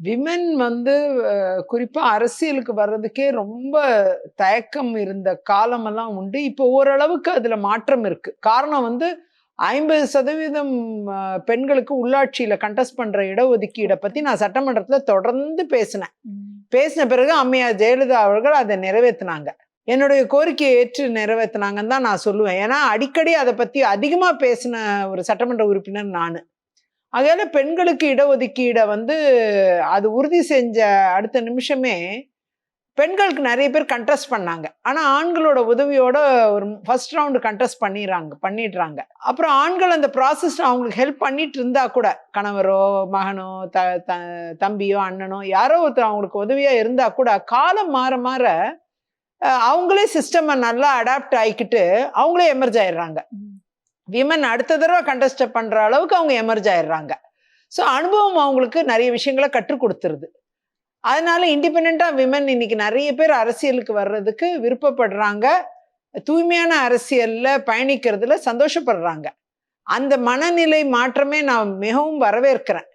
Women வந்து குறிப்பா அரசியலுக்கு வர்றதுக்கே ரொம்ப தயக்கம் இருந்த காலமெல்லாம் உண்டு. இப்போ ஓரளவுக்கு அதுல மாற்றம் இருக்கு. காரணம் வந்து 50% பெண்களுக்கு உள்ளாட்சியில கன்டெஸ்ட் பண்ற இடஒதுக்கீட பத்தி நான் சட்டமன்றத்துல தொடர்ந்து பேசினேன். பேசின பிறகு அம்மையார் ஜெயலலிதா அவர்கள் அதை நிறைவேத்தினாங்க. என்னுடைய கோரிக்கையை ஏற்று நிறைவேத்தினாங்கன்னு தான் நான் சொல்லுவேன். ஏன்னா அடிக்கடி அதை பத்தி அதிகமா பேசின ஒரு சட்டமன்ற உறுப்பினர் நானு. அதனால பெண்களுக்கு இடஒதுக்கீட வந்து அது உறுதி செஞ்ச அடுத்த நிமிஷமே பெண்களுக்கு நிறைய பேர் கண்டெஸ்ட் பண்ணாங்க. ஆனா ஆண்களோட உதவியோட ஒரு ஃபர்ஸ்ட் ரவுண்ட் கண்டெஸ்ட் பண்ணிடுறாங்க. அப்புறம் ஆண்கள் அந்த ப்ராசஸ் அவங்களுக்கு ஹெல்ப் பண்ணிட்டு இருந்தா கூட கணவரோ மகனோ தம்பியோ அண்ணனோ யாரோ ஒருத்தர் அவங்களுக்கு உதவியா இருந்தா கூட காலம் மாற மாற அவங்களே சிஸ்டம் நல்லா அடாப்ட் ஆயிக்கிட்டு அவங்களே எமர்ஜ் ஆயிடுறாங்க. விமன் அடுத்த தடவை கண்டெஸ்ட் பண்ற அளவுக்கு அவங்க எமர்ஜ் ஆயிடுறாங்க. ஸோ அனுபவம் அவங்களுக்கு நிறைய விஷயங்களை கற்றுக் கொடுத்துருது. அதனால இண்டிபெண்டா விமன் இன்னைக்கு நிறைய பேர் அரசியலுக்கு வர்றதுக்கு விருப்பப்படுறாங்க. தூய்மையான அரசியல்ல பயணிக்கிறதுல சந்தோஷப்படுறாங்க. அந்த மனநிலை மாற்றமே நான் மிகவும் வரவேற்கிறேன்.